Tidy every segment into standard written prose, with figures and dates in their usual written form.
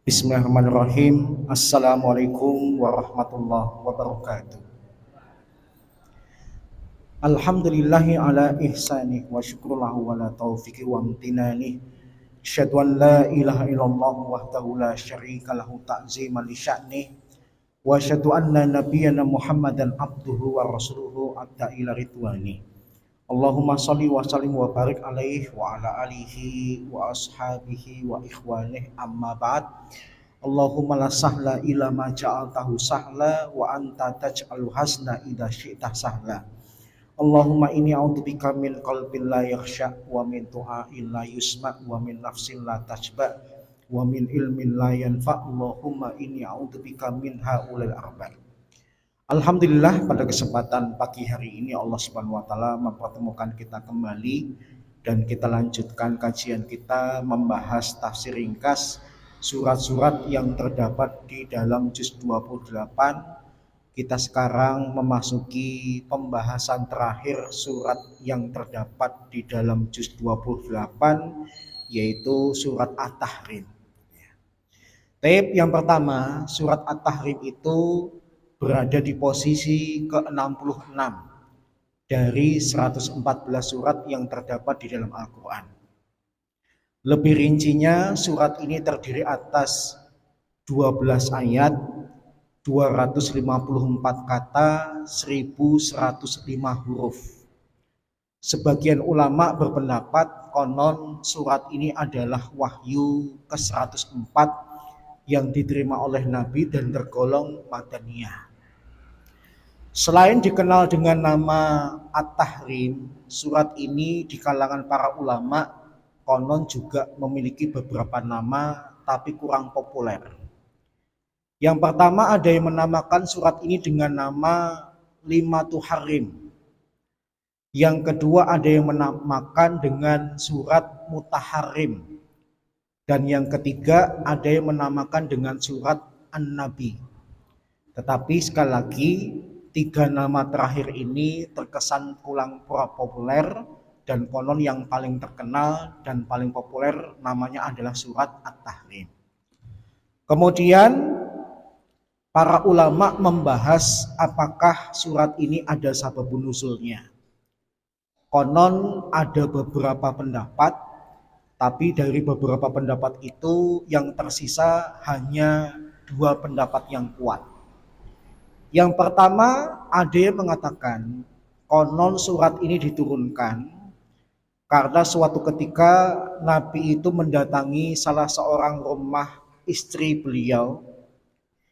Bismillahirrahmanirrahim. Assalamualaikum warahmatullahi wabarakatuh. Alhamdulillahi ala ihsanih wa syukurlahu ala taufiqi wa amtinanih. Asyhadu an la ilaha illallah wahdahu la syarika lahu ta'ziman li sya'nih. Wa asyhadu anna nabiyyana Muhammadan abduhu wa rasuluhu adda ila ridwani. Allahumma shalli wa sallim wa barik alaihi wa ala alihi wa ashabihi wa ikhwanih amma ba'd. Allahumma la sahla ila ma ja'altahu sahla wa anta taj'alu hasna idza syi'ta sahla. Allahumma inni a'udzubika min qalbin la yakhsha wa min du'ain la yusma wa min nafsin la tajba wa min ilmin la yanfa. Allahumma inni a'udzubika min haulil arba'. Alhamdulillah, pada kesempatan pagi hari ini Allah Subhanahu wa taala mempertemukan kita kembali dan kita lanjutkan kajian kita membahas tafsir ringkas surat-surat yang terdapat di dalam juz 28. Kita sekarang memasuki pembahasan terakhir surat yang terdapat di dalam juz 28, yaitu surat At-Tahrim. Taib yang pertama, surat At-Tahrim itu berada di posisi ke-66 dari 114 surat yang terdapat di dalam Al-Quran. Lebih rincinya, surat ini terdiri atas 12 ayat, 254 kata, 1105 huruf. Sebagian ulama berpendapat konon surat ini adalah wahyu ke-104 yang diterima oleh Nabi dan tergolong Madaniyah. Selain dikenal dengan nama At-Tahrim, surat ini di kalangan para ulama konon juga memiliki beberapa nama tapi kurang populer. Yang pertama, ada yang menamakan surat ini dengan nama Limatul Harim. Yang kedua, ada yang menamakan dengan surat Mutaharim. Dan yang ketiga, ada yang menamakan dengan surat An-Nabi. Tetapi sekali lagi, tiga nama terakhir ini terkesan kurang populer, dan konon yang paling terkenal dan paling populer namanya adalah surat At-Tahrim. Kemudian para ulama membahas apakah surat ini ada sababun nuzulnya. Konon ada beberapa pendapat, tapi dari beberapa pendapat itu yang tersisa hanya dua pendapat yang kuat. Yang pertama, ada yang mengatakan konon surat ini diturunkan karena suatu ketika Nabi itu mendatangi salah seorang rumah istri beliau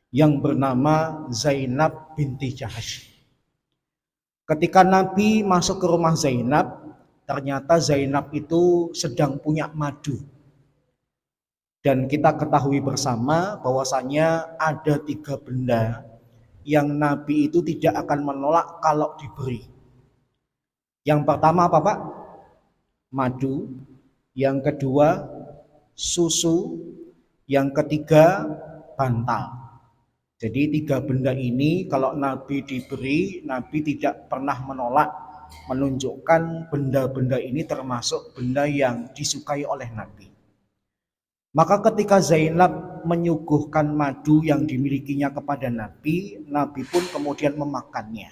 yang bernama Zainab binti Jahsy. Ketika Nabi masuk ke rumah Zainab, ternyata Zainab itu sedang punya madu. Dan kita ketahui bersama bahwasanya ada tiga benda yang Nabi itu tidak akan menolak kalau diberi. Yang pertama apa Pak? Madu. Yang kedua susu. Yang ketiga bantal. Jadi tiga benda ini kalau Nabi diberi, Nabi tidak pernah menolak, menunjukkan benda-benda ini termasuk benda yang disukai oleh Nabi. Maka ketika Zainab menyuguhkan madu yang dimilikinya kepada Nabi, Nabi pun kemudian memakannya.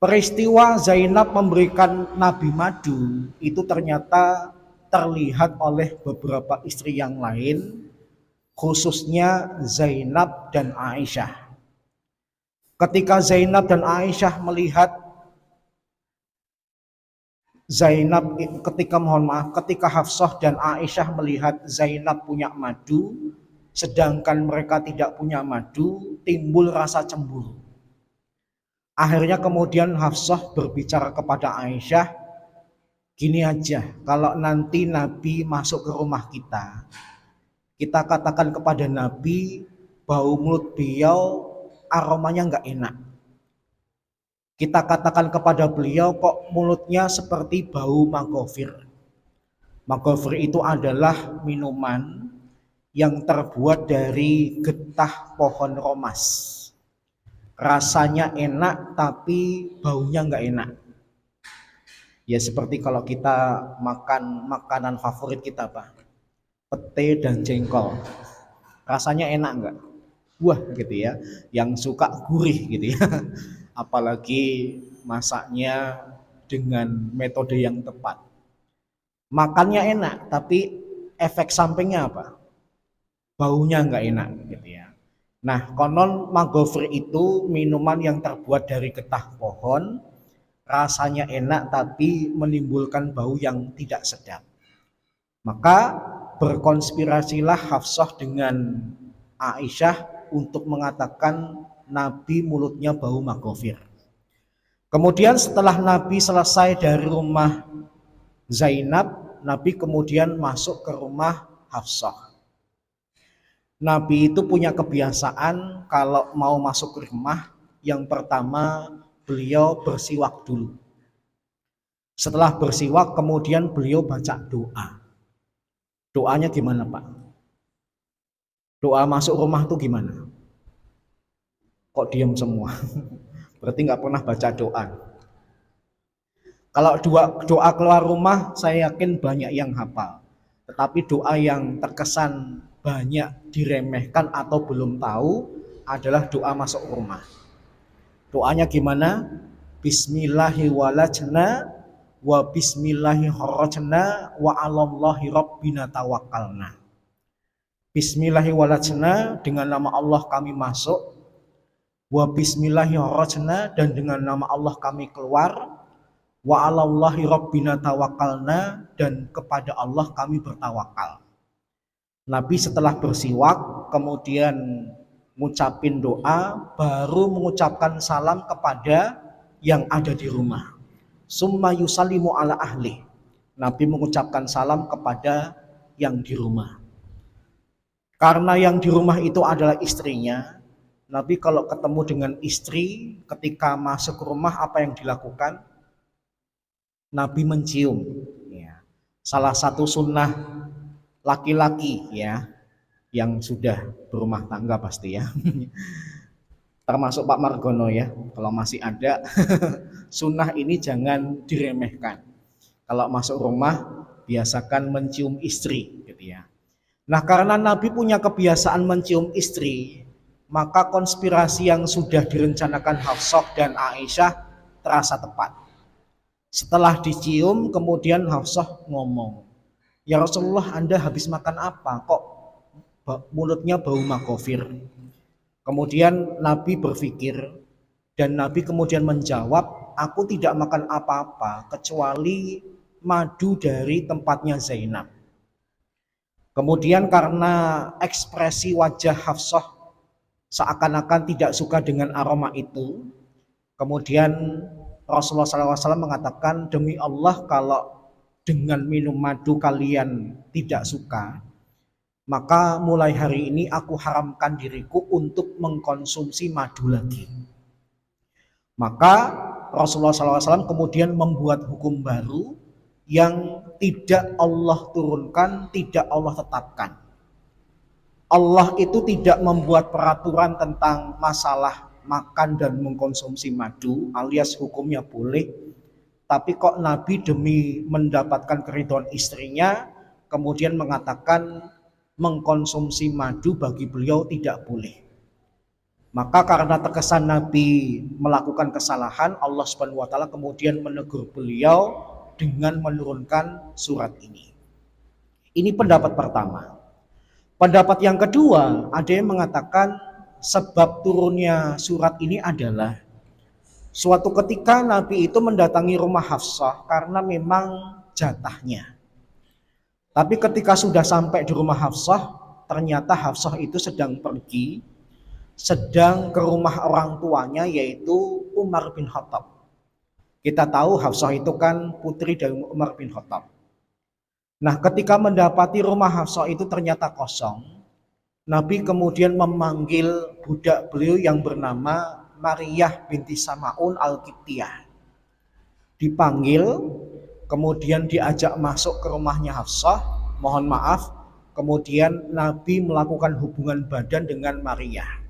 Peristiwa Zainab memberikan Nabi madu itu ternyata terlihat oleh beberapa istri yang lain, khususnya Zainab dan Aisyah. Ketika Zainab dan Aisyah melihat ketika Hafsah dan Aisyah melihat Zainab punya madu, sedangkan mereka tidak punya madu, timbul rasa cemburu. Akhirnya kemudian Hafsah berbicara kepada Aisyah, gini aja, kalau nanti Nabi masuk ke rumah kita katakan kepada Nabi bau mulut beliau aromanya enggak enak. Kita katakan kepada beliau kok mulutnya seperti bau maghfir. Maghfir itu adalah minuman yang terbuat dari getah pohon romas. Rasanya enak tapi baunya enggak enak. Ya seperti kalau kita makan makanan favorit kita Pak. pete dan jengkol. Rasanya enak enggak? Wah gitu ya, yang suka gurih gitu ya. Apalagi masaknya dengan metode yang tepat. Makannya enak, tapi efek sampingnya apa? Baunya nggak enak gitu ya. Nah, konon magofir itu minuman yang terbuat dari getah pohon, rasanya enak tapi menimbulkan bau yang tidak sedap. Maka berkonspirasilah Hafsah dengan Aisyah untuk mengatakan Nabi mulutnya bau magofir. Kemudian setelah Nabi selesai dari rumah Zainab, Nabi kemudian masuk ke rumah Hafsah. Nabi itu punya kebiasaan kalau mau masuk ke rumah, yang pertama beliau bersiwak dulu. Setelah bersiwak kemudian beliau baca doa. Doanya gimana Pak? Doa masuk rumah tuh gimana? Kok diam semua? Berarti nggak pernah baca doa. Kalau doa keluar rumah saya yakin banyak yang hafal. Tetapi doa yang terkesan banyak diremehkan atau belum tahu adalah doa masuk rumah. Doanya gimana? Bismillahirrahmanirrahim wa bismillahirrahmanirrahim wa 'alallahi rabbina tawakkalna. Bismillahirrahmanirrahim, dengan nama Allah kami masuk. Wa bismillahirrahmanirrahim, dan dengan nama Allah kami keluar. Wa 'alallahi rabbina tawakkalna, dan kepada Allah kami bertawakal. Nabi setelah bersiwak kemudian ngucapin doa, baru mengucapkan salam kepada yang ada di rumah. Summa yusallimu ala ahli. Nabi mengucapkan salam kepada yang di rumah. Karena yang di rumah itu adalah istrinya, Nabi kalau ketemu dengan istri ketika masuk ke rumah apa yang dilakukan? Nabi mencium, ya. Salah satu sunnah laki-laki ya, yang sudah berumah tangga pasti ya. Termasuk Pak Margono ya, kalau masih ada. Sunnah ini jangan diremehkan. Kalau masuk rumah biasakan mencium istri gitu ya. Nah, karena Nabi punya kebiasaan mencium istri, maka konspirasi yang sudah direncanakan Hafsah dan Aisyah terasa tepat. Setelah dicium, kemudian Hafsah ngomong, "Ya Rasulullah, Anda habis makan apa? Kok mulutnya bau magofir?" Kemudian Nabi berpikir, dan Nabi kemudian menjawab, "Aku tidak makan apa-apa kecuali madu dari tempatnya Zainab." Kemudian karena ekspresi wajah Hafsah seakan-akan tidak suka dengan aroma itu, kemudian Rasulullah SAW mengatakan, "Demi Allah, kalau dengan minum madu kalian tidak suka, maka mulai hari ini aku haramkan diriku untuk mengkonsumsi madu lagi." Maka Rasulullah SAW kemudian membuat hukum baru yang tidak Allah turunkan, tidak Allah tetapkan. Allah itu tidak membuat peraturan tentang masalah makan dan mengkonsumsi madu, alias hukumnya boleh. Tapi kok Nabi demi mendapatkan keridhaan istrinya kemudian mengatakan mengkonsumsi madu bagi beliau tidak boleh. Maka karena terkesan Nabi melakukan kesalahan, Allah Subhanahu wa taala kemudian menegur beliau dengan menurunkan surat ini. Ini pendapat pertama. Pendapat yang kedua, ada yang mengatakan sebab turunnya surat ini adalah suatu ketika Nabi itu mendatangi rumah Hafsah karena memang jatahnya. Tapi ketika sudah sampai di rumah Hafsah, ternyata Hafsah itu sedang pergi, sedang ke rumah orang tuanya yaitu Umar bin Khattab. Kita tahu Hafsah itu kan putri dari Umar bin Khattab. Nah, ketika mendapati rumah Hafsah itu ternyata kosong, Nabi kemudian memanggil budak beliau yang bernama Mariyah binti Samaun Al-Qibtiyah. Dipanggil, kemudian diajak masuk ke rumahnya Hafsah, mohon maaf, kemudian Nabi melakukan hubungan badan dengan Mariyah.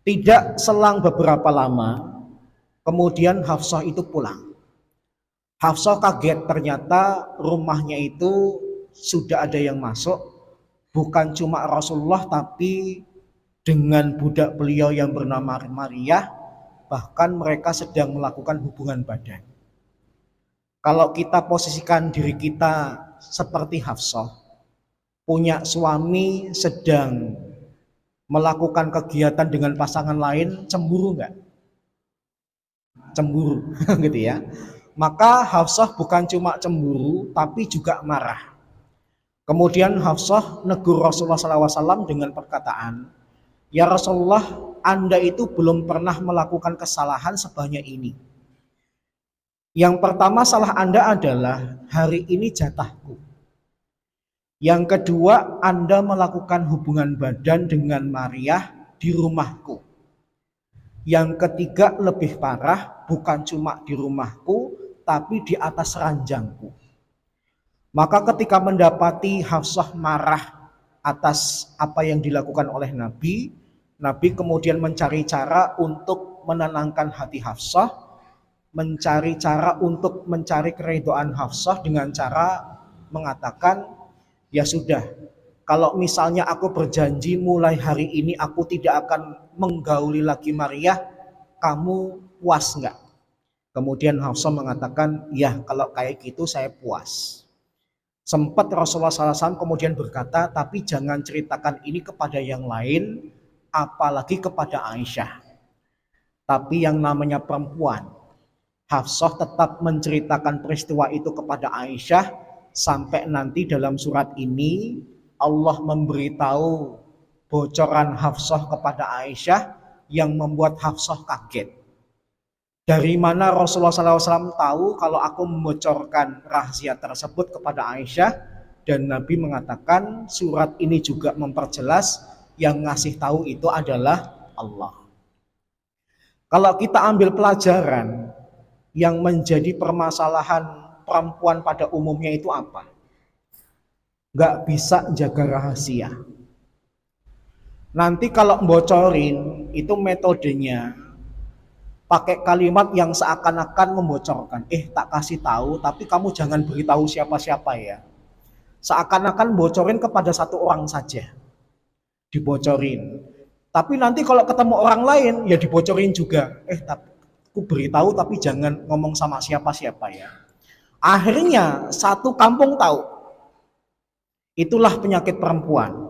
Tidak selang beberapa lama, kemudian Hafsah itu pulang. Hafsah kaget, ternyata rumahnya itu sudah ada yang masuk, bukan cuma Rasulullah tapi dengan budak beliau yang bernama Maria, bahkan mereka sedang melakukan hubungan badan. Kalau kita posisikan diri kita seperti Hafsah, punya suami sedang melakukan kegiatan dengan pasangan lain, cemburu nggak? Cemburu gitu ya. Maka Hafsah bukan cuma cemburu tapi juga marah. Kemudian Hafsah negur Rasulullah SAW dengan perkataan, "Ya Rasulullah, Anda itu belum pernah melakukan kesalahan sebanyak ini. Yang pertama salah Anda adalah hari ini jatahku. Yang kedua, Anda melakukan hubungan badan dengan Maria di rumahku. Yang ketiga lebih parah, bukan cuma di rumahku, tapi di atas ranjangku." Maka ketika mendapati Hafsah marah atas apa yang dilakukan oleh Nabi, Nabi kemudian mencari cara untuk menenangkan hati Hafsah, mencari cara untuk mencari keridhaan Hafsah dengan cara mengatakan, "Ya sudah, kalau misalnya aku berjanji mulai hari ini aku tidak akan menggauli lagi Maria, kamu puas nggak?" Kemudian Hafsah mengatakan, "Ya, kalau kayak gitu saya puas." Sempat Rasulullah SAW kemudian berkata, "Tapi jangan ceritakan ini kepada yang lain, apalagi kepada Aisyah." Tapi yang namanya perempuan, Hafsah tetap menceritakan peristiwa itu kepada Aisyah, sampai nanti dalam surat ini Allah memberitahu bocoran Hafsah kepada Aisyah yang membuat Hafsah kaget. Dari mana Rasulullah SAW tahu kalau aku membocorkan rahasia tersebut kepada Aisyah? Dan Nabi mengatakan surat ini juga memperjelas yang ngasih tahu itu adalah Allah. Kalau kita ambil pelajaran yang menjadi permasalahan perempuan pada umumnya itu apa? Gak bisa jaga rahasia. Nanti kalau bocorin itu metodenya pakai kalimat yang seakan-akan membocorkan. Tak kasih tahu, tapi kamu jangan beritahu siapa-siapa ya. Seakan-akan bocorin kepada satu orang saja. Dibocorin. Tapi nanti kalau ketemu orang lain, ya dibocorin juga. Aku beritahu tapi jangan ngomong sama siapa-siapa ya. Akhirnya satu kampung tahu. Itulah penyakit perempuan.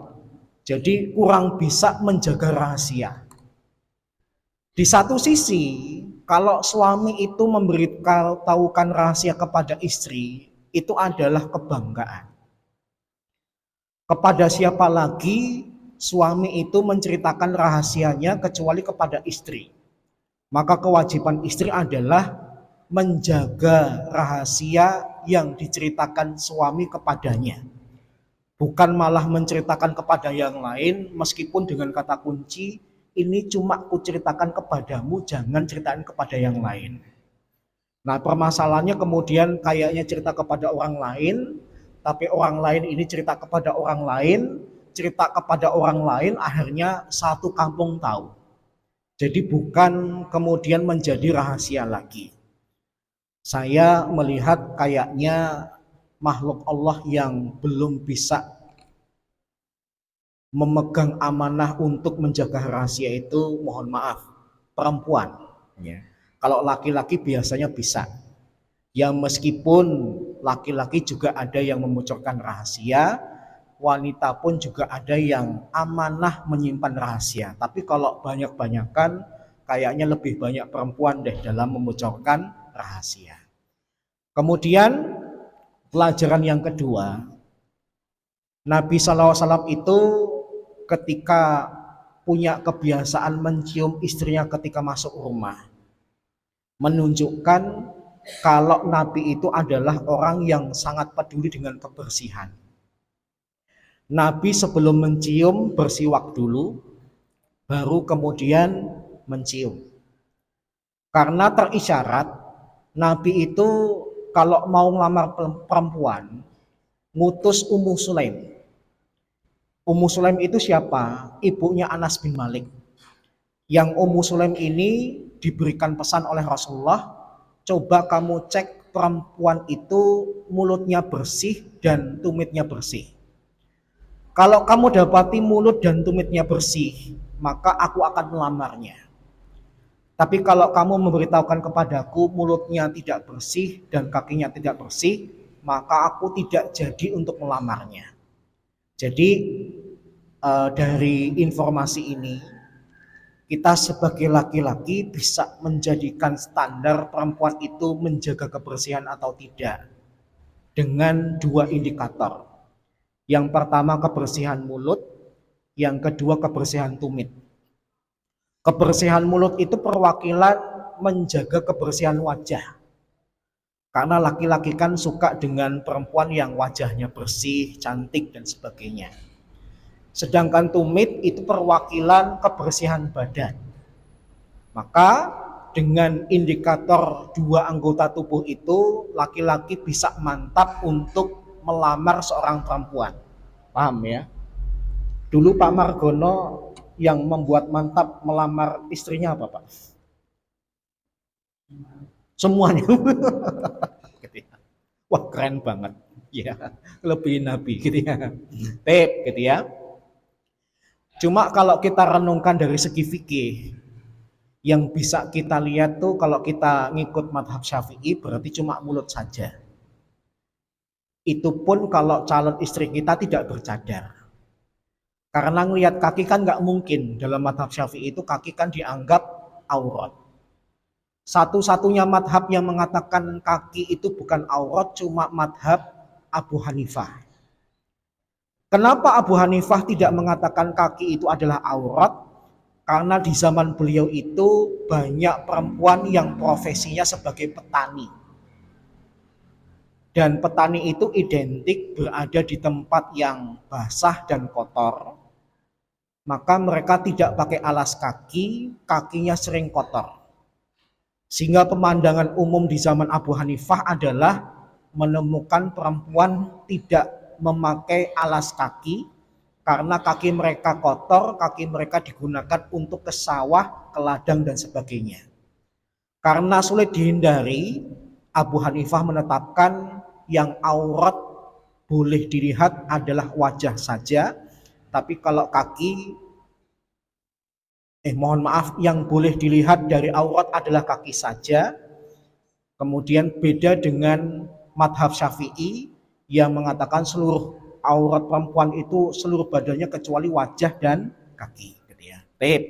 Jadi kurang bisa menjaga rahasia. Di satu sisi, kalau suami itu memberitahukan rahasia kepada istri, itu adalah kebanggaan. Kepada siapa lagi suami itu menceritakan rahasianya kecuali kepada istri. Maka kewajiban istri adalah menjaga rahasia yang diceritakan suami kepadanya. Bukan malah menceritakan kepada yang lain meskipun dengan kata kunci, "Ini cuma kuceritakan kepadamu, jangan ceritain kepada yang lain." Nah, permasalahannya kemudian kayaknya cerita kepada orang lain, tapi orang lain ini cerita kepada orang lain, akhirnya satu kampung tahu. Jadi bukan kemudian menjadi rahasia lagi. Saya melihat kayaknya makhluk Allah yang belum bisa memegang amanah untuk menjaga rahasia itu, mohon maaf, perempuan ya. Kalau laki-laki biasanya bisa ya, meskipun laki-laki juga ada yang membocorkan rahasia, wanita pun juga ada yang amanah menyimpan rahasia. Tapi kalau banyak-banyakan kayaknya lebih banyak perempuan deh dalam membocorkan rahasia. Kemudian pelajaran yang kedua, Nabi SAW itu ketika punya kebiasaan mencium istrinya ketika masuk rumah, menunjukkan kalau Nabi itu adalah orang yang sangat peduli dengan kebersihan. Nabi sebelum mencium bersiwak dulu, baru kemudian mencium. Karena terisyarat Nabi itu kalau mau ngelamar perempuan ngutus Ummu Sulaim. Ummu Sulaim itu siapa? Ibunya Anas bin Malik. Yang Ummu Sulaim ini diberikan pesan oleh Rasulullah, coba kamu cek perempuan itu mulutnya bersih dan tumitnya bersih. Kalau kamu dapati mulut dan tumitnya bersih, maka aku akan melamarnya. Tapi kalau kamu memberitahukan kepadaku mulutnya tidak bersih dan kakinya tidak bersih, maka aku tidak jadi untuk melamarnya. Jadi dari informasi ini, kita sebagai laki-laki bisa menjadikan standar perempuan itu menjaga kebersihan atau tidak dengan dua indikator. Yang pertama kebersihan mulut, yang kedua kebersihan tumit. Kebersihan mulut itu perwakilan menjaga kebersihan wajah. Karena laki-laki kan suka dengan perempuan yang wajahnya bersih, cantik dan sebagainya. Sedangkan tumit itu perwakilan kebersihan badan. Maka dengan indikator dua anggota tubuh itu, laki-laki bisa mantap untuk melamar seorang perempuan. Paham ya? Dulu Pak Margono yang membuat mantap melamar istrinya apa Pak? Semuanya. Wah keren banget. Ya, lebih nabi gitu ya. Tip gitu ya. Cuma kalau kita renungkan dari segi fikih, yang bisa kita lihat tuh kalau kita ngikut madhab Syafi'i berarti cuma mulut saja. Itu pun kalau calon istri kita tidak bercadar. Karena ngelihat kaki kan nggak mungkin, dalam madhab Syafi'i itu kaki kan dianggap aurat. Satu-satunya madhab yang mengatakan kaki itu bukan aurat cuma madhab Abu Hanifah. Kenapa Abu Hanifah tidak mengatakan kaki itu adalah aurat? Karena di zaman beliau itu banyak perempuan yang profesinya sebagai petani. Dan petani itu identik berada di tempat yang basah dan kotor. Maka mereka tidak pakai alas kaki, kakinya sering kotor. Sehingga pemandangan umum di zaman Abu Hanifah adalah menemukan perempuan tidak memakai alas kaki karena kaki mereka kotor, kaki mereka digunakan untuk ke sawah, ke ladang dan sebagainya. Karena sulit dihindari, Abu Hanifah menetapkan yang aurat boleh dilihat adalah wajah saja, tapi kalau kaki mohon maaf, yang boleh dilihat dari aurat adalah kaki saja. Kemudian beda dengan madhab Syafi'i yang mengatakan seluruh aurat perempuan itu seluruh badannya kecuali wajah dan kaki. Gitu ya. Tip.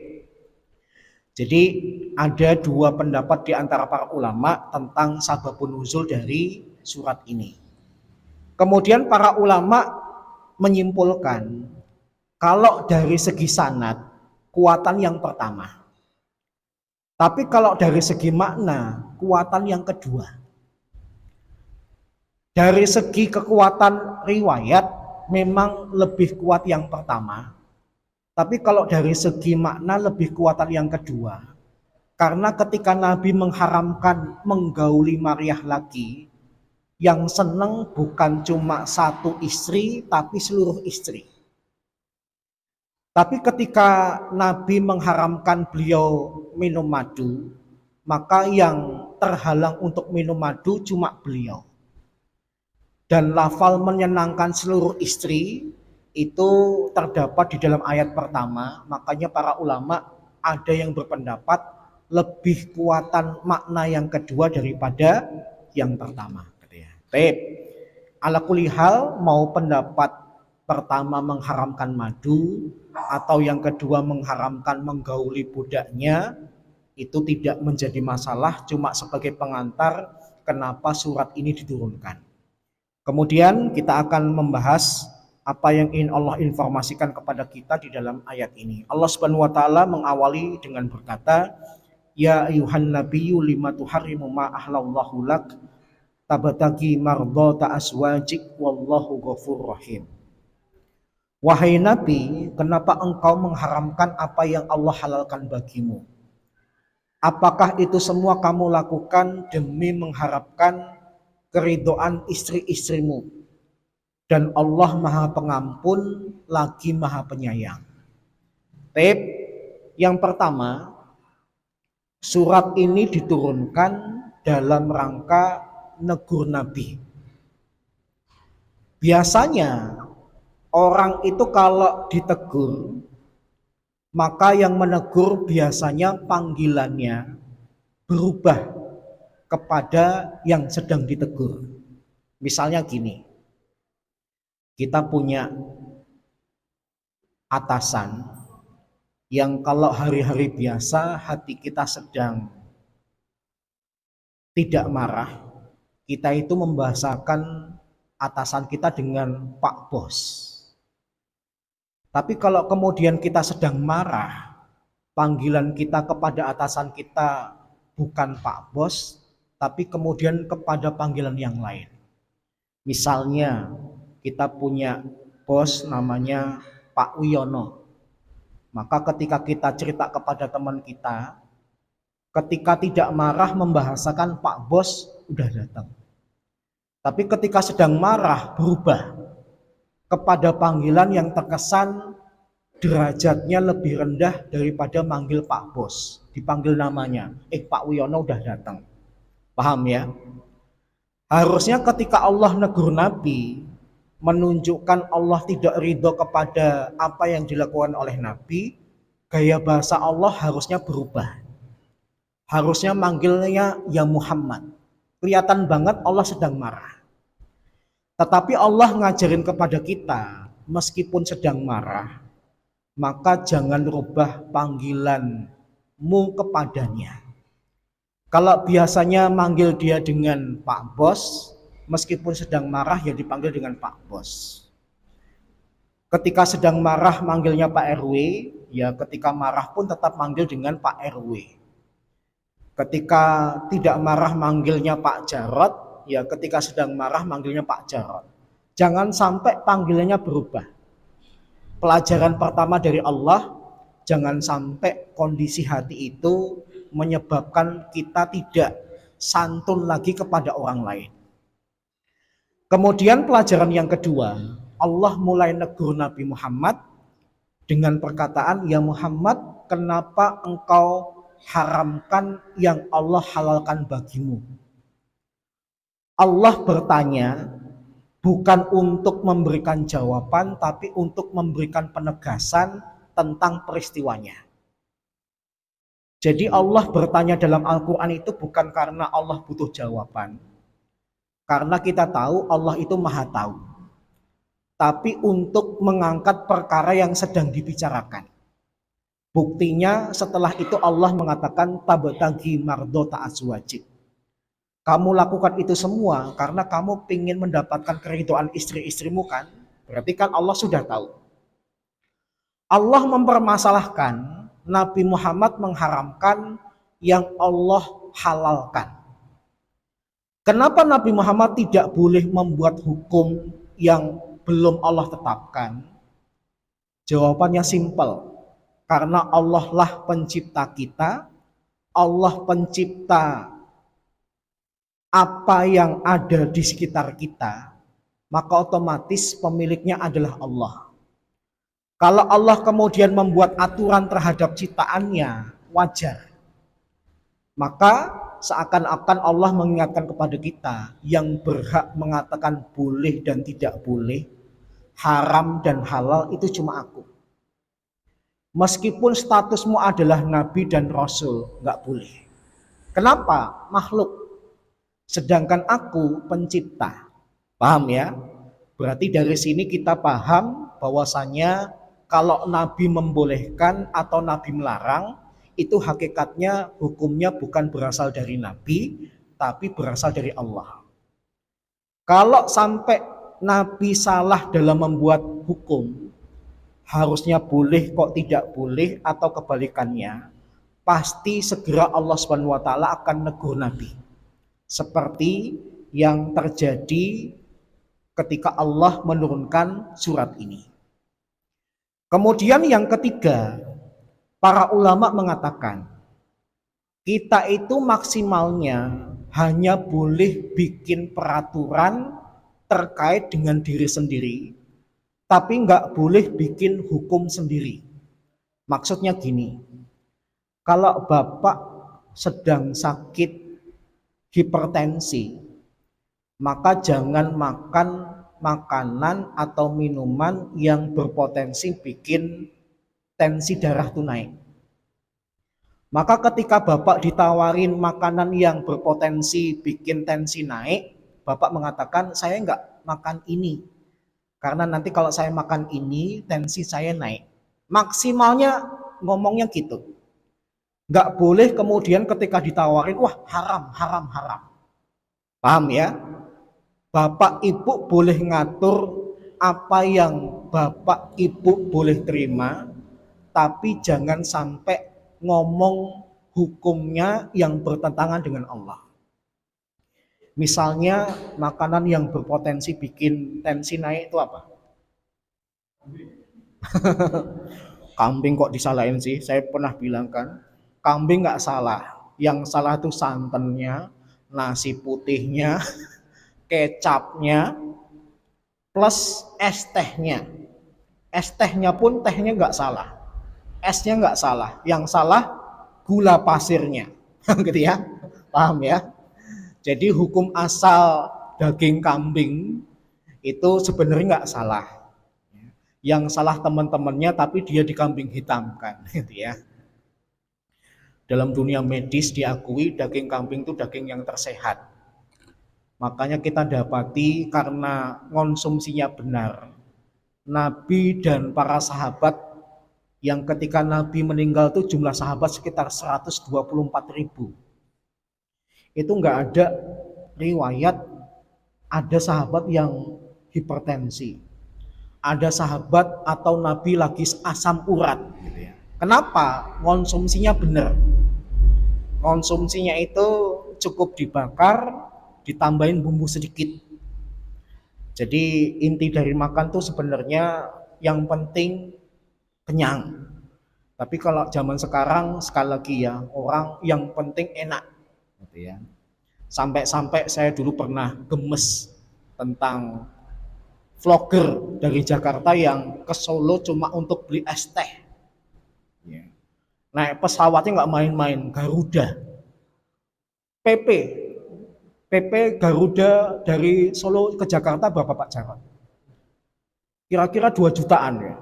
Jadi ada dua pendapat di antara para ulama tentang sababun nuzul dari surat ini. Kemudian para ulama menyimpulkan kalau dari segi sanad kuatan yang pertama. Tapi kalau dari segi makna, kuatan yang kedua. Dari segi kekuatan riwayat, memang lebih kuat yang pertama. Tapi kalau dari segi makna, lebih kuatan yang kedua. Karena ketika Nabi mengharamkan menggauli Maryah lagi, yang seneng bukan cuma satu istri, tapi seluruh istri. Tapi ketika Nabi mengharamkan beliau minum madu, maka yang terhalang untuk minum madu cuma beliau. Dan lafal menyenangkan seluruh istri itu terdapat di dalam ayat pertama. Makanya para ulama ada yang berpendapat lebih kuatan makna yang kedua daripada yang pertama. Baik. Ala kulli hal, mau pendapat pertama mengharamkan madu atau yang kedua mengharamkan menggauli budaknya, itu tidak menjadi masalah, cuma sebagai pengantar kenapa surat ini diturunkan. Kemudian kita akan membahas apa yang ingin Allah informasikan kepada kita di dalam ayat ini. Allah Subhanahu wa taala mengawali dengan berkata, "Ya ayuhan nabiyyu lima tuharrimu ma ahlallahu lak tabtagi mardhata aswajik wallahu ghafurur rahim." Wahai Nabi, kenapa engkau mengharamkan apa yang Allah halalkan bagimu? Apakah itu semua kamu lakukan demi mengharapkan keridhaan istri-istrimu? Dan Allah Maha Pengampun lagi Maha Penyayang. Tip yang pertama, surat ini diturunkan dalam rangka negur Nabi. Biasanya orang itu kalau ditegur, maka yang menegur biasanya panggilannya berubah kepada yang sedang ditegur. Misalnya gini, kita punya atasan yang kalau hari-hari biasa hati kita sedang tidak marah, kita itu membahasakan atasan kita dengan Pak Bos. Tapi kalau kemudian kita sedang marah, panggilan kita kepada atasan kita bukan Pak Bos, tapi kemudian kepada panggilan yang lain. Misalnya kita punya bos namanya Pak Wiono. Maka ketika kita cerita kepada teman kita, ketika tidak marah membahasakan Pak Bos udah datang. Tapi ketika sedang marah berubah kepada panggilan yang terkesan derajatnya lebih rendah daripada manggil Pak Bos. Dipanggil namanya, Pak Wiono udah datang. Paham ya? Harusnya ketika Allah negur Nabi, menunjukkan Allah tidak ridho kepada apa yang dilakukan oleh Nabi, gaya bahasa Allah harusnya berubah. Harusnya manggilnya ya Muhammad. Kelihatan banget Allah sedang marah. Tetapi Allah ngajarin kepada kita, meskipun sedang marah, maka jangan rubah panggilanmu kepadanya. Kalau biasanya manggil dia dengan Pak Bos, meskipun sedang marah ya dipanggil dengan Pak Bos. Ketika sedang marah manggilnya Pak RW, ya ketika marah pun tetap manggil dengan Pak RW. Ketika tidak marah manggilnya Pak Jarot, ya ketika sedang marah manggilnya Pak Jarot. Jangan sampai panggilannya berubah. Pelajaran pertama dari Allah, jangan sampai kondisi hati itu menyebabkan kita tidak santun lagi kepada orang lain. Kemudian pelajaran yang kedua, Allah mulai negur Nabi Muhammad dengan perkataan, ya Muhammad, kenapa engkau haramkan yang Allah halalkan bagimu? Allah bertanya bukan untuk memberikan jawaban, tapi untuk memberikan penegasan tentang peristiwanya. Jadi Allah bertanya dalam Al-Quran itu bukan karena Allah butuh jawaban. Karena kita tahu Allah itu maha tahu. Tapi untuk mengangkat perkara yang sedang dibicarakan. Buktinya setelah itu Allah mengatakan tabtagi mardota azwajik. Kamu lakukan itu semua karena kamu ingin mendapatkan keridhaan istri-istrimu kan? Berarti kan Allah sudah tahu. Allah mempermasalahkan Nabi Muhammad mengharamkan yang Allah halalkan. Kenapa Nabi Muhammad tidak boleh membuat hukum yang belum Allah tetapkan? Jawabannya simpel. Karena Allah lah pencipta kita, Allah pencipta apa yang ada di sekitar kita, maka otomatis pemiliknya adalah Allah. Kalau Allah kemudian membuat aturan terhadap ciptaannya, wajar. Maka seakan-akan Allah mengingatkan kepada kita yang berhak mengatakan boleh dan tidak boleh, haram dan halal itu cuma aku. Meskipun statusmu adalah nabi dan rasul, nggak boleh. Kenapa? Makhluk. Sedangkan aku pencipta. Paham ya? Berarti dari sini kita paham bahwasanya kalau nabi membolehkan atau nabi melarang, itu hakikatnya hukumnya bukan berasal dari nabi, tapi berasal dari Allah. Kalau sampai nabi salah dalam membuat hukum, harusnya boleh kok tidak boleh atau kebalikannya, pasti segera Allah Subhanahu wa taala akan negur Nabi. Seperti yang terjadi ketika Allah menurunkan surat ini. Kemudian yang ketiga, para ulama mengatakan kita itu maksimalnya hanya boleh bikin peraturan terkait dengan diri sendiri, tapi nggak boleh bikin hukum sendiri. Maksudnya gini, kalau bapak sedang sakit hipertensi, maka jangan makan makanan atau minuman yang berpotensi bikin tensi darah tuh naik. Maka ketika Bapak ditawarin makanan yang berpotensi bikin tensi naik, Bapak mengatakan saya nggak makan ini. Karena nanti kalau saya makan ini, tensi saya naik. Maksimalnya ngomongnya gitu. Nggak boleh kemudian ketika ditawarin, wah haram, haram, haram. Paham ya? Bapak Ibu boleh ngatur apa yang Bapak Ibu boleh terima, tapi jangan sampai ngomong hukumnya yang bertentangan dengan Allah. Misalnya makanan yang berpotensi bikin tensi naik itu apa? Kambing kok disalahin sih? Saya pernah bilang kan, kambing nggak salah. Yang salah itu santannya, nasi putihnya, kecapnya, plus es tehnya. Es tehnya pun tehnya nggak salah. Esnya nggak salah. Yang salah gula pasirnya. Gitu ya. Paham ya? Jadi hukum asal daging kambing itu sebenarnya nggak salah. Yang salah teman-temannya tapi dia dikambing hitamkan gitu ya. Dalam dunia medis diakui daging kambing itu daging yang tersehat. Makanya kita dapati karena konsumsinya benar. Nabi dan para sahabat yang ketika Nabi meninggal itu jumlah sahabat sekitar 124.000. Itu nggak ada riwayat ada sahabat yang hipertensi. Ada sahabat atau Nabi lagi asam urat gitu ya. Kenapa? Konsumsinya benar. Konsumsinya itu cukup dibakar, ditambahin bumbu sedikit. Jadi inti dari makan tuh sebenarnya yang penting kenyang. Tapi kalau zaman sekarang sekali lagi ya, orang yang penting enak gitu ya. Sampai-sampai saya dulu pernah gemes tentang vlogger dari Jakarta yang ke Solo cuma untuk beli es teh. Naik pesawatnya nggak main-main, Garuda. PP, PP Garuda dari Solo ke Jakarta berapa Pak Jarod? Kira-kira 2 jutaan ya.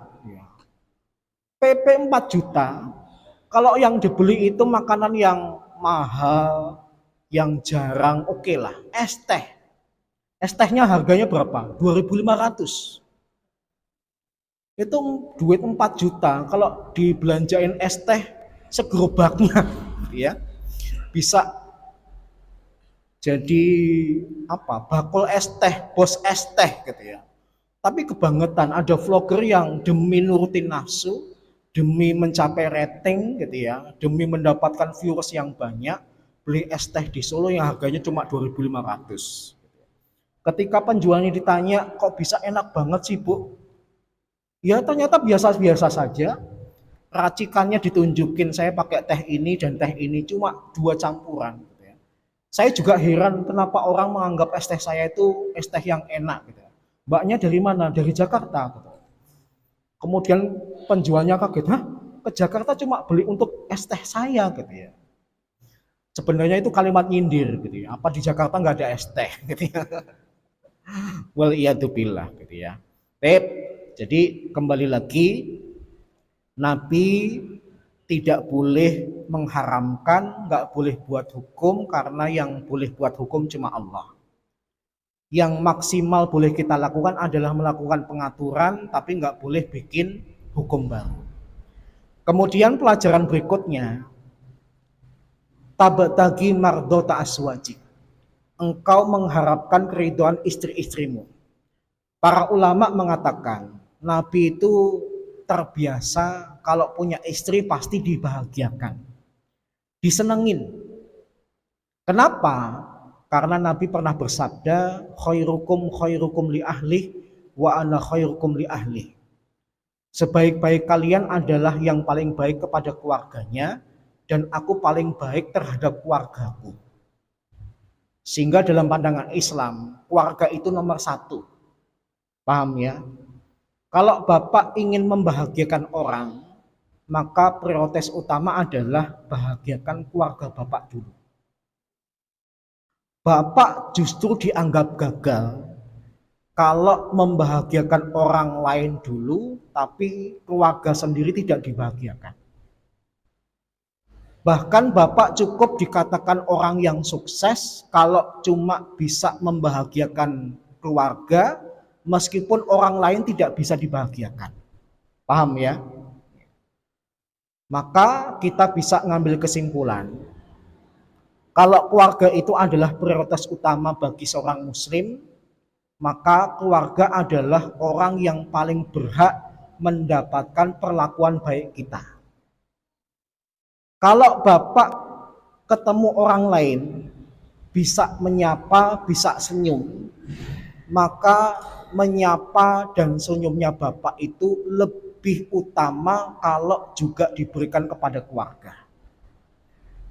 PP 4 juta. Kalau yang dibeli itu makanan yang mahal, yang jarang, oke lah. Es teh. Es tehnya harganya berapa? 2.500. Itu duit 4 juta. Kalau dibelanjain es teh segerobaknya ya. Bisa jadi apa? Bakul es teh, bos es teh gitu ya. Tapi kebangetan ada vlogger yang demi nurutin nafsu, demi mencapai rating gitu ya, demi mendapatkan viewers yang banyak, beli es teh di Solo yang harganya cuma 2.500. Ketika penjualnya ditanya, kok bisa enak banget sih Bu? Ya ternyata biasa-biasa saja. Racikannya ditunjukin, saya pakai teh ini dan teh ini, cuma 2 campuran. Gitu ya. Saya juga heran kenapa orang menganggap es teh saya itu es teh yang enak. Gitu. Mbaknya dari mana? Dari Jakarta. Gitu. Kemudian penjualnya kaget, hah? Ke Jakarta cuma beli untuk es teh saya gitu ya. Sebenarnya itu kalimat nyindir gitu ya. Apa di Jakarta nggak ada es teh gitu ya. Wal iyadzubillah gitu ya. Jadi kembali lagi Nabi tidak boleh mengharamkan, nggak boleh buat hukum karena yang boleh buat hukum cuma Allah. Yang maksimal boleh kita lakukan adalah melakukan pengaturan, tapi nggak boleh bikin hukum baru. Kemudian pelajaran berikutnya, tabtagi mardota aswajik. Engkau mengharapkan keridhaan istri-istrimu. Para ulama mengatakan, Nabi itu terbiasa kalau punya istri pasti dibahagiakan, disenengin. Kenapa? Karena Nabi pernah bersabda, khairukum li ahli wa ana khairukum li ahli. Sebaik-baik kalian adalah yang paling baik kepada keluarganya dan aku paling baik terhadap keluargaku. Sehingga dalam pandangan Islam, keluarga itu nomor 1. Paham ya? Kalau Bapak ingin membahagiakan orang, maka prioritas utama adalah bahagiakan keluarga Bapak dulu. Bapak justru dianggap gagal kalau membahagiakan orang lain dulu, tapi keluarga sendiri tidak dibahagiakan. Bahkan Bapak cukup dikatakan orang yang sukses kalau cuma bisa membahagiakan keluarga, meskipun orang lain tidak bisa dibahagiakan. Paham ya? Maka kita bisa ngambil kesimpulan, kalau keluarga itu adalah prioritas utama bagi seorang muslim, maka keluarga adalah orang yang paling berhak mendapatkan perlakuan baik kita. Kalau Bapak ketemu orang lain, bisa menyapa, bisa senyum, maka menyapa dan senyumnya Bapak itu lebih utama kalau juga diberikan kepada keluarga.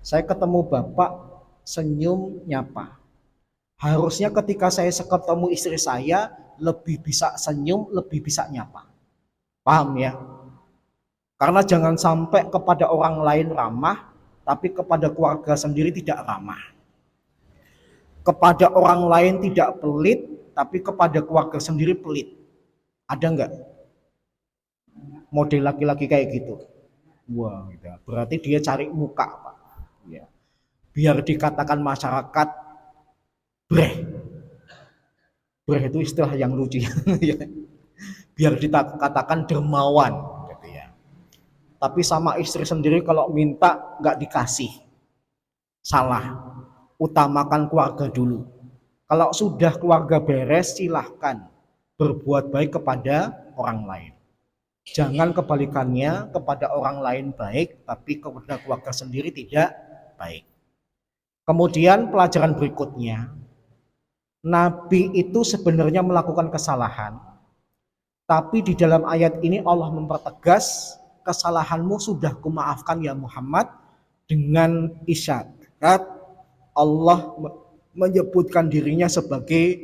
Saya ketemu Bapak, senyum, nyapa. Harusnya ketika saya ketemu istri saya, lebih bisa senyum, lebih bisa nyapa. Paham ya? Karena jangan sampai kepada orang lain ramah, tapi kepada keluarga sendiri tidak ramah. Kepada orang lain tidak pelit, tapi kepada keluarga sendiri pelit. Ada nggak model laki-laki kayak gitu? Wah, gitu. Berarti dia cari muka, Pak. Ya. Biar dikatakan masyarakat breh. Breh itu istilah yang lucu. Biar dikatakan dermawan. Tapi sama istri sendiri kalau minta nggak dikasih, salah. Utamakan keluarga dulu. Kalau sudah keluarga beres, silahkan berbuat baik kepada orang lain. Jangan kebalikannya, kepada orang lain baik, tapi kepada keluarga sendiri tidak baik. Kemudian pelajaran berikutnya, Nabi itu sebenarnya melakukan kesalahan, tapi di dalam ayat ini Allah mempertegas, kesalahanmu sudah kumaafkan ya Muhammad, dengan isyarat Allah menyebutkan dirinya sebagai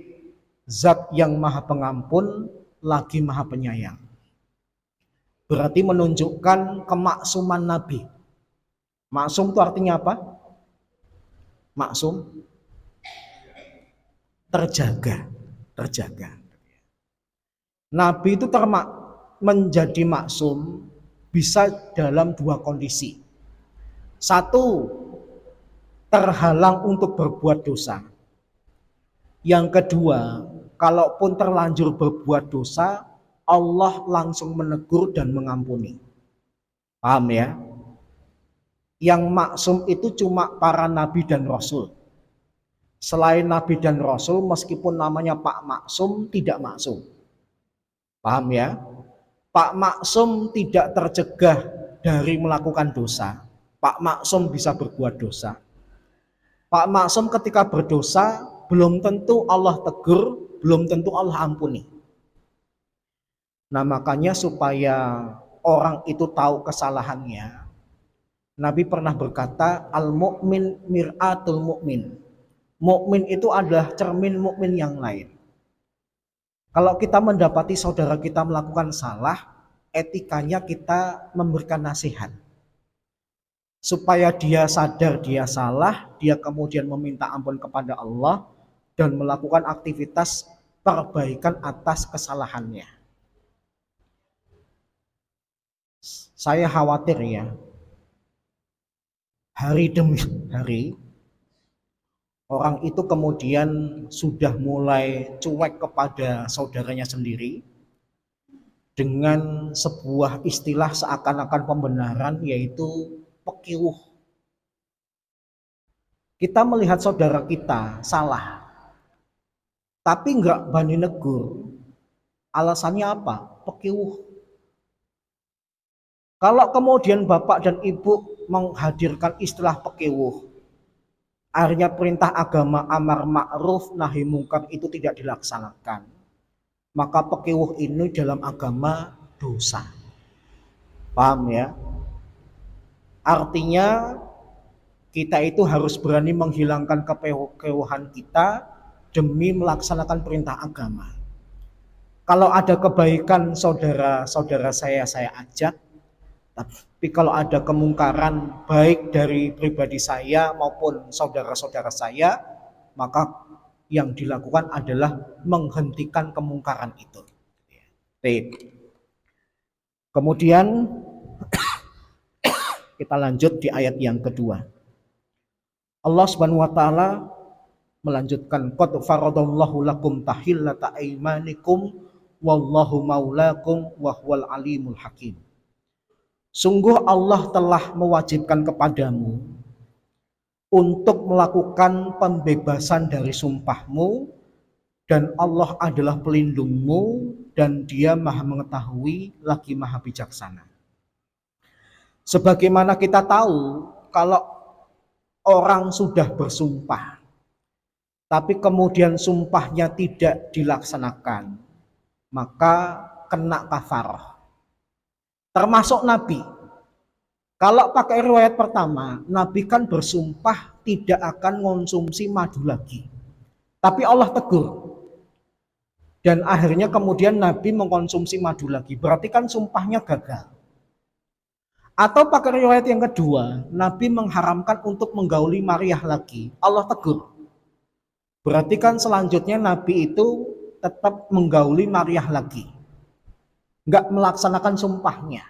zat yang maha pengampun lagi maha penyayang. Berarti menunjukkan kemaksuman Nabi. Maksum itu artinya apa? Maksum terjaga. Nabi itu menjadi maksum bisa dalam dua kondisi. Satu, terhalang untuk berbuat dosa. Yang kedua, kalaupun terlanjur berbuat dosa, Allah langsung menegur dan mengampuni. Paham ya? Yang maksum itu cuma para nabi dan rasul. Selain nabi dan rasul, meskipun namanya Pak Maksum, tidak maksum. Paham ya? Pak Maksum tidak tercegah dari melakukan dosa. Pak Maksum bisa berbuat dosa. Pak Maksum ketika berdosa, belum tentu Allah tegur, belum tentu Allah ampuni. Nah makanya supaya orang itu tahu kesalahannya, Nabi pernah berkata, al-mu'min mir'atul mu'min. Mukmin itu adalah cermin mukmin yang lain. Kalau kita mendapati saudara kita melakukan salah, etikanya kita memberikan nasihat. Supaya dia sadar dia salah, dia kemudian meminta ampun kepada Allah dan melakukan aktivitas perbaikan atas kesalahannya. Saya khawatir ya, hari demi hari, orang itu kemudian sudah mulai cuek kepada saudaranya sendiri dengan sebuah istilah seakan-akan pembenaran, yaitu pekiwuh. Kita melihat saudara kita salah, tapi enggak berani negur. Alasannya apa? Pekiwuh. Kalau kemudian bapak dan ibu menghadirkan istilah pekiwuh, akhirnya perintah agama amar ma'ruf nahi mungkar itu tidak dilaksanakan, maka pekiwuh ini dalam agama dosa. Paham ya? Artinya kita itu harus berani menghilangkan kepekiwuhan kita demi melaksanakan perintah agama. Kalau ada kebaikan saudara-saudara saya ajak, tapi kalau ada kemungkaran baik dari pribadi saya maupun saudara-saudara saya, maka yang dilakukan adalah menghentikan kemungkaran itu. Kemudian kita lanjut di ayat yang kedua. Allah Subhanahu wa taala melanjutkan, qad faradallahu lakum tahillata aymanikum wallahu maulakum wa huwal alimul hakim. Sungguh Allah telah mewajibkan kepadamu untuk melakukan pembebasan dari sumpahmu, dan Allah adalah pelindungmu dan Dia Maha mengetahui lagi Maha bijaksana. Sebagaimana kita tahu, kalau orang sudah bersumpah tapi kemudian sumpahnya tidak dilaksanakan, maka kena kafarah. Termasuk Nabi. Kalau pakai riwayat pertama, Nabi kan bersumpah tidak akan mengonsumsi madu lagi. Tapi Allah tegur. Dan akhirnya kemudian Nabi mengkonsumsi madu lagi. Berarti kan sumpahnya gagal. Atau pakai riwayat yang kedua, Nabi mengharamkan untuk menggauli Maryah lagi. Allah tegur. Berarti kan selanjutnya Nabi itu tetap menggauli Maryah lagi. Enggak melaksanakan sumpahnya.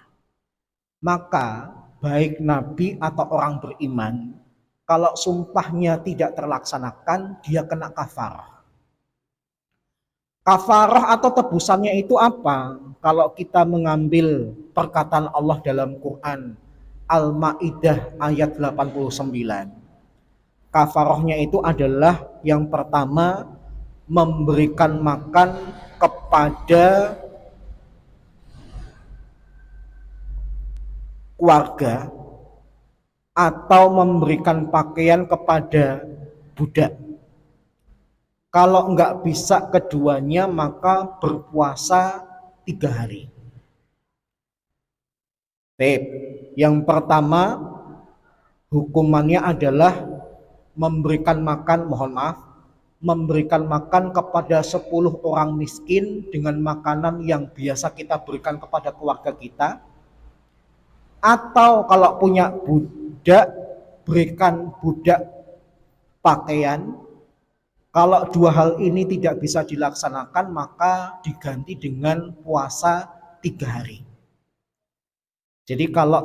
Maka baik Nabi atau orang beriman, kalau sumpahnya tidak terlaksanakan, dia kena kafarah. Kafarah atau tebusannya itu apa? Kalau kita mengambil perkataan Allah dalam Quran Al-Maidah ayat 89. Kafarahnya itu adalah yang pertama, memberikan makan kepada keluarga atau memberikan pakaian kepada budak. Kalau enggak bisa keduanya, maka berpuasa 3 hari. Yang pertama, hukumannya adalah memberikan makan, memberikan makan kepada 10 orang miskin dengan makanan yang biasa kita berikan kepada keluarga kita. Atau kalau punya budak, berikan budak pakaian. Kalau 2 hal ini tidak bisa dilaksanakan, maka diganti dengan puasa 3 hari. Jadi kalau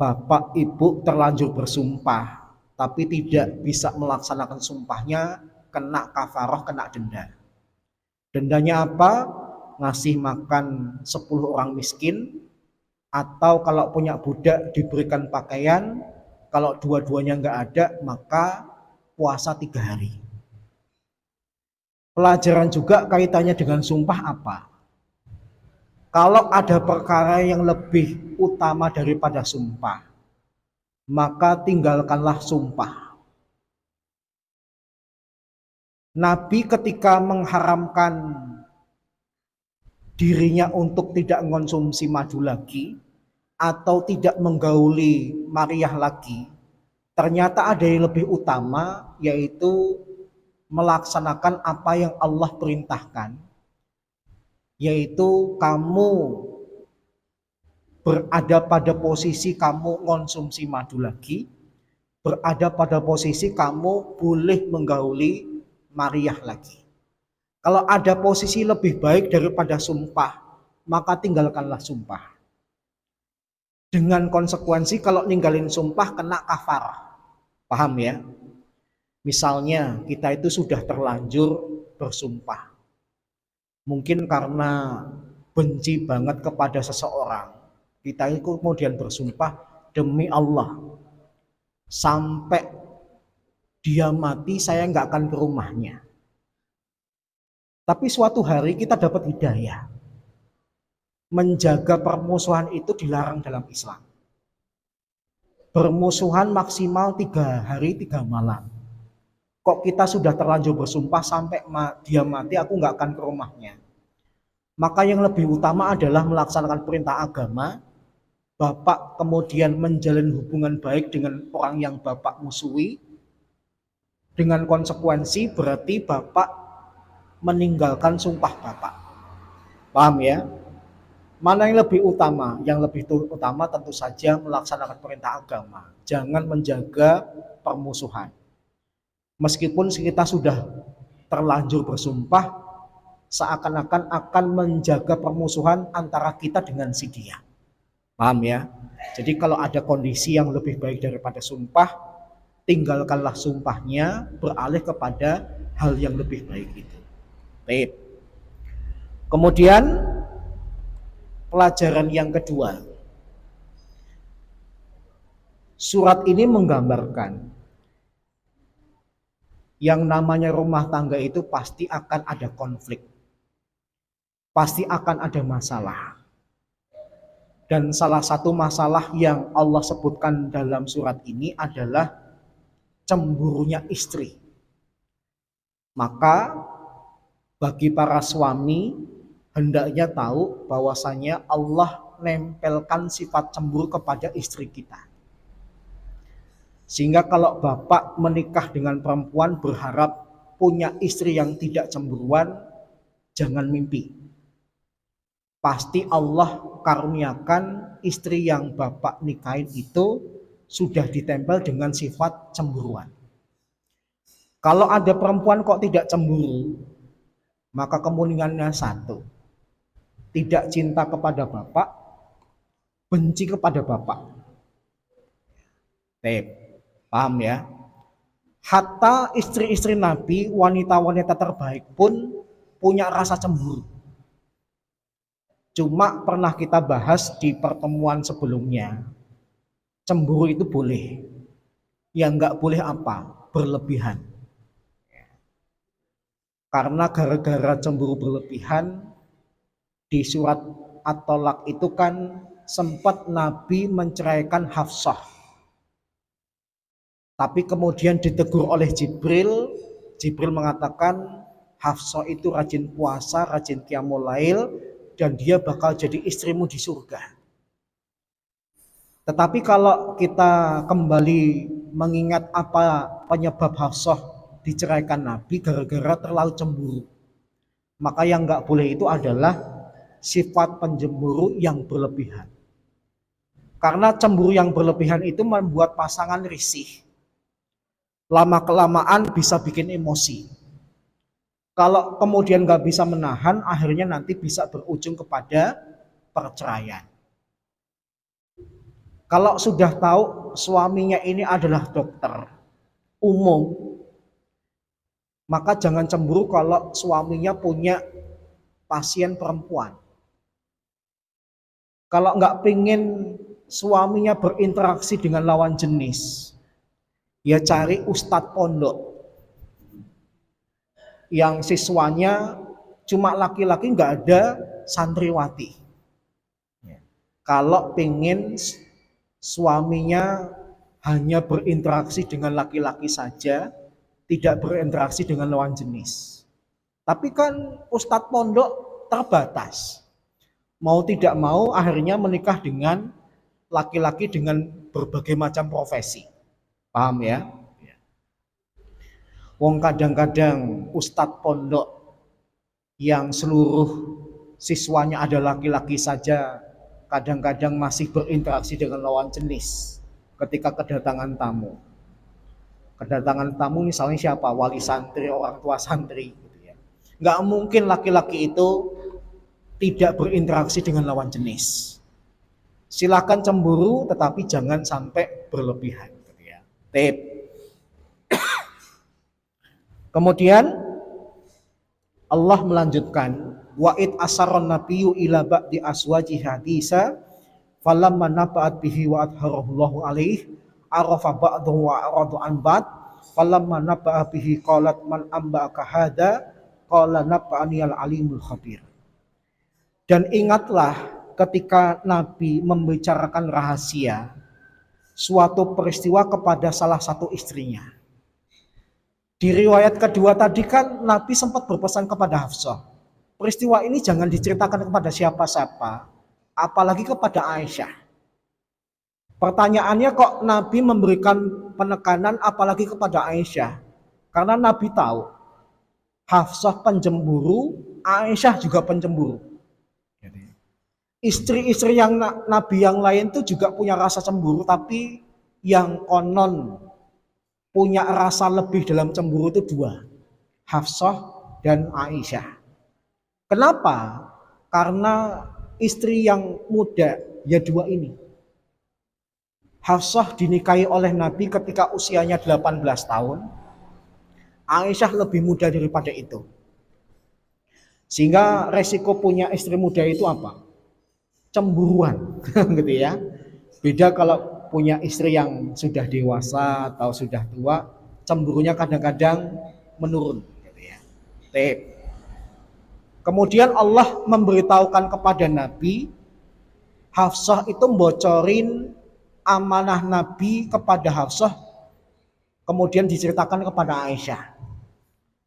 bapak ibu terlanjur bersumpah tapi tidak bisa melaksanakan sumpahnya, kena kafarah, kena denda. Dendanya apa? Ngasih makan 10 orang miskin, atau kalau punya budak diberikan pakaian. Kalau dua-duanya nggak ada, maka puasa 3 hari. Pelajaran juga kaitannya dengan sumpah apa? Kalau ada perkara yang lebih utama daripada sumpah, maka tinggalkanlah sumpah. Nabi ketika mengharamkan dirinya untuk tidak mengonsumsi madu lagi atau tidak menggauli Maryah lagi, ternyata ada yang lebih utama, yaitu melaksanakan apa yang Allah perintahkan, yaitu kamu berada pada posisi kamu konsumsi madu lagi, berada pada posisi kamu boleh menggauli Maryah lagi. Kalau ada posisi lebih baik daripada sumpah, maka tinggalkanlah sumpah. Dengan konsekuensi kalau ninggalin sumpah kena kafarah. Paham ya? Misalnya kita itu sudah terlanjur bersumpah. Mungkin karena benci banget kepada seseorang, kita itu kemudian bersumpah, demi Allah, sampai dia mati saya nggak akan ke rumahnya. Tapi suatu hari kita dapat hidayah. Menjaga permusuhan itu dilarang dalam Islam. Bermusuhan maksimal 3 hari 3 malam. Kok kita sudah terlanjur bersumpah sampai dia mati aku nggak akan ke rumahnya. Maka yang lebih utama adalah melaksanakan perintah agama. Bapak kemudian menjalin hubungan baik dengan orang yang bapak musuhi. Dengan konsekuensi berarti bapak meninggalkan sumpah bapak. Paham ya? Mana yang lebih utama? Yang lebih utama tentu saja melaksanakan perintah agama. Jangan menjaga permusuhan. Meskipun kita sudah terlanjur bersumpah, seakan-akan akan menjaga permusuhan antara kita dengan si dia. Paham ya? Jadi kalau ada kondisi yang lebih baik daripada sumpah, tinggalkanlah sumpahnya, beralih kepada hal yang lebih baik itu. Baik. Kemudian pelajaran yang kedua. Surat ini menggambarkan yang namanya rumah tangga itu pasti akan ada konflik. Pasti akan ada masalah. Dan salah satu masalah yang Allah sebutkan dalam surat ini adalah cemburunya istri. Maka bagi para suami hendaknya tahu bahwasanya Allah nempelkan sifat cemburu kepada istri kita. Sehingga kalau bapak menikah dengan perempuan berharap punya istri yang tidak cemburuan, jangan mimpi. Pasti Allah karuniakan istri yang bapak nikahin itu sudah ditempel dengan sifat cemburuan. Kalau ada perempuan kok tidak cemburu, maka kemungkinannya satu, tidak cinta kepada bapak, benci kepada bapak. Paham ya? Hatta istri-istri Nabi, wanita-wanita terbaik pun punya rasa cemburu. Cuma pernah kita bahas di pertemuan sebelumnya. Cemburu itu boleh. Yang nggak boleh apa? Berlebihan. Karena gara-gara cemburu berlebihan, di surat At-Tolak itu kan sempat Nabi menceraikan Hafsah. Tapi kemudian ditegur oleh Jibril. Jibril mengatakan Hafsah itu rajin puasa, rajin qiyamul lail, dan dia bakal jadi istrimu di surga. Tetapi kalau kita kembali mengingat apa penyebab Hafsah diceraikan Nabi gara-gara terlalu cemburu. Maka yang nggak boleh itu adalah sifat pencemburu yang berlebihan. Karena cemburu yang berlebihan itu membuat pasangan risih. Lama-kelamaan bisa bikin emosi. Kalau kemudian nggak bisa menahan, akhirnya nanti bisa berujung kepada perceraian. Kalau sudah tahu suaminya ini adalah dokter umum, maka jangan cemburu kalau suaminya punya pasien perempuan. Kalau nggak pengen suaminya berinteraksi dengan lawan jenis, ya cari ustadz pondok yang siswanya cuma laki-laki, nggak ada santriwati. Kalau pengen suaminya hanya berinteraksi dengan laki-laki saja, tidak berinteraksi dengan lawan jenis. Tapi kan ustadz pondok terbatas. Mau tidak mau akhirnya menikah dengan laki-laki dengan berbagai macam profesi. Paham ya? Wong kadang-kadang ustadz pondok yang seluruh siswanya ada laki-laki saja, kadang-kadang masih berinteraksi dengan lawan jenis ketika kedatangan tamu. Kedatangan tamu misalnya siapa? Wali santri, orang tua santri. Gitu ya. Nggak mungkin laki-laki itu tidak berinteraksi dengan lawan jenis. Silakan cemburu, tetapi jangan sampai berlebihan. Gitu ya. Kemudian Allah melanjutkan, wa'id asarron nabiyyu ila ba'di aswaji hadisa falamma naba'at bihi wa adharahullahu alaih arafa ba'dahu wa aradu an ba'd falamma naba'a bihi qalat man amba'aka hadha qala naba'ani al-alimul khabir. Dan ingatlah ketika Nabi membicarakan rahasia suatu peristiwa kepada salah satu istrinya. Di riwayat kedua tadi kan Nabi sempat berpesan kepada Hafsah, peristiwa ini jangan diceritakan kepada siapa-siapa, apalagi kepada Aisyah. Pertanyaannya kok Nabi memberikan penekanan apalagi kepada Aisyah? Karena Nabi tahu Hafsah pencemburu, Aisyah juga pencemburu. Istri-istri yang Nabi yang lain itu juga punya rasa cemburu, tapi yang konon punya rasa lebih dalam cemburu itu dua, Hafsah dan Aisyah. Kenapa? Karena istri yang muda ya dua ini. Hafsah dinikahi oleh Nabi ketika usianya 18 tahun. Aisyah lebih muda daripada itu. Sehingga resiko punya istri muda itu apa? Cemburuan gitu ya. Beda kalau punya istri yang sudah dewasa atau sudah tua, cemburunya kadang-kadang menurun gitu ya. Kemudian Allah memberitahukan kepada Nabi, Hafsah itu bocorin amanah Nabi kepada Hafsah, kemudian diceritakan kepada Aisyah.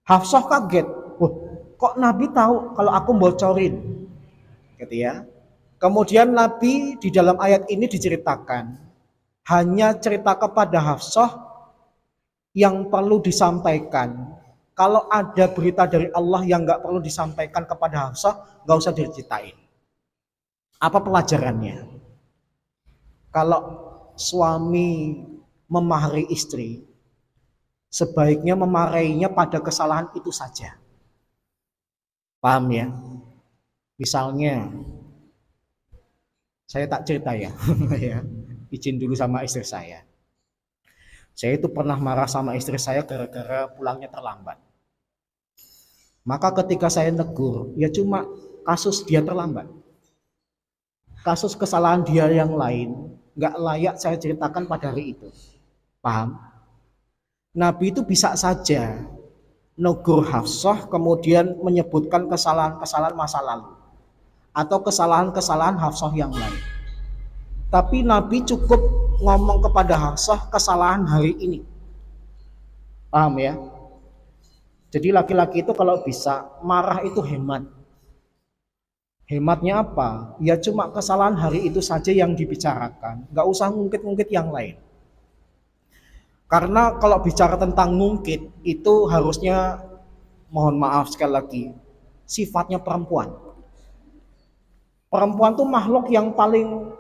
Hafsah kaget, wah, kok Nabi tahu kalau aku bocorin, gitu ya. Kemudian Nabi di dalam ayat ini diceritakan, hanya cerita kepada Hafsah yang perlu disampaikan. Kalau ada berita dari Allah yang nggak perlu disampaikan kepada Hafsah, nggak usah diceritain. Apa pelajarannya? Kalau suami memarahi istri, sebaiknya memarahinya pada kesalahan itu saja. Paham ya? Misalnya, saya tak cerita ya, ya. Izin dulu sama istri saya. Saya itu pernah marah sama istri saya gara-gara pulangnya terlambat. Maka ketika saya negur, ya cuma kasus dia terlambat. Kasus kesalahan dia yang lain, nggak layak saya ceritakan pada hari itu. Paham? Nabi itu bisa saja negur Hafsah kemudian menyebutkan kesalahan-kesalahan masa lalu atau kesalahan-kesalahan Hafsah yang lain. Tapi Nabi cukup ngomong kepada Hafsah kesalahan hari ini. Paham ya? Jadi laki-laki itu kalau bisa marah itu hemat. Hematnya apa? Ya cuma kesalahan hari itu saja yang dibicarakan. Nggak usah ngungkit-ngungkit yang lain. Karena kalau bicara tentang ngungkit itu harusnya, mohon maaf sekali lagi, sifatnya perempuan. Perempuan tuh makhluk yang paling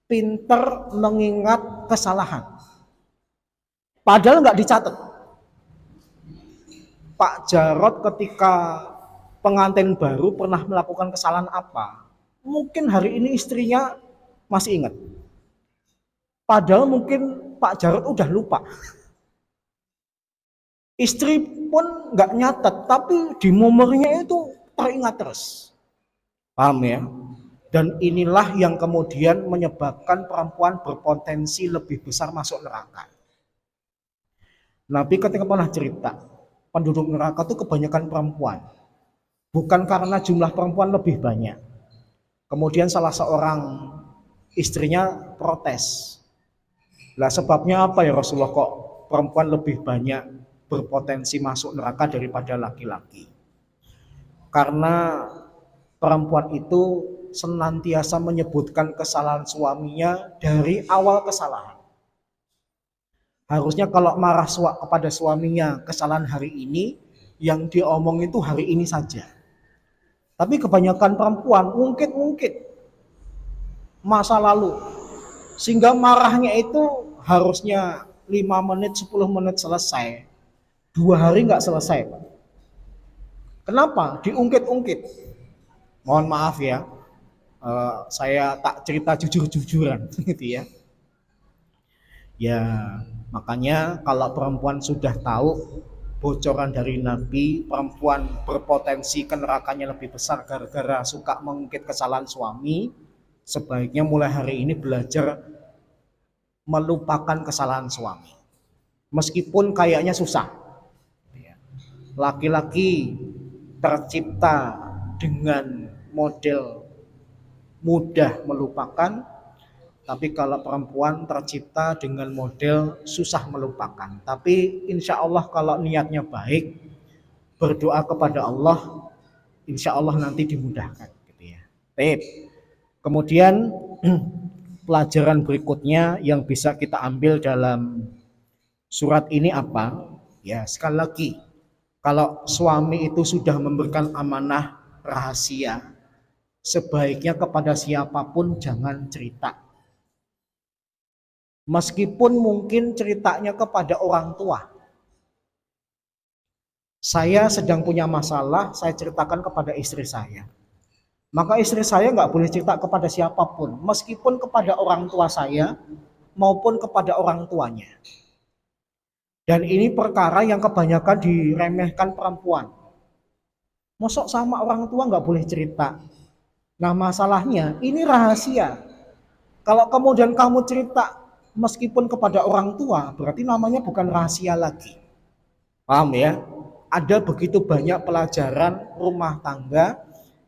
pinter mengingat kesalahan. Padahal nggak dicatat. Pak Jarod ketika pengantin baru pernah melakukan kesalahan apa? Mungkin hari ini istrinya masih ingat. Padahal mungkin Pak Jarod udah lupa. Istri pun nggak nyatet, tapi di memorinya itu teringat terus. Paham ya? Dan inilah yang kemudian menyebabkan perempuan berpotensi lebih besar masuk neraka. Nabi ketika pernah cerita, penduduk neraka itu kebanyakan perempuan. Bukan karena jumlah perempuan lebih banyak. Kemudian salah seorang istrinya protes. Lah sebabnya apa ya Rasulullah, kok perempuan lebih banyak berpotensi masuk neraka daripada laki-laki? Karena perempuan itu senantiasa menyebutkan kesalahan suaminya dari awal kesalahan. Harusnya kalau marah kepada suaminya kesalahan hari ini, yang diomong itu hari ini saja. Tapi kebanyakan perempuan ngungkit-ngungkit masa lalu. Sehingga marahnya itu harusnya 5 menit, 10 menit selesai. 2 hari nggak selesai, Pak. Kenapa? Diungkit-ungkit. Mohon maaf ya, saya tak cerita jujur-jujuran gitu ya. Ya, makanya kalau perempuan sudah tahu bocoran dari Nabi, perempuan berpotensi ke nerakanya lebih besar gara-gara suka mengungkit kesalahan suami, sebaiknya mulai hari ini belajar melupakan kesalahan suami. Meskipun kayaknya susah. Laki-laki tercipta dengan model mudah melupakan, tapi kalau perempuan tercipta dengan model susah melupakan. Tapi insya Allah kalau niatnya baik, berdoa kepada Allah, insya Allah nanti dimudahkan. Gitu ya. Kemudian pelajaran berikutnya yang bisa kita ambil dalam surat ini apa? Ya sekali lagi, kalau suami itu sudah memberikan amanah rahasia, sebaiknya kepada siapapun jangan cerita. Meskipun mungkin ceritanya kepada orang tua. Saya sedang punya masalah, saya ceritakan kepada istri saya. Maka istri saya nggak boleh cerita kepada siapapun, meskipun kepada orang tua saya maupun kepada orang tuanya. Dan ini perkara yang kebanyakan diremehkan perempuan. Mosok sama orang tua nggak boleh cerita. Nah masalahnya ini rahasia. Kalau kemudian kamu cerita meskipun kepada orang tua, berarti namanya bukan rahasia lagi. Paham ya? Ada begitu banyak pelajaran rumah tangga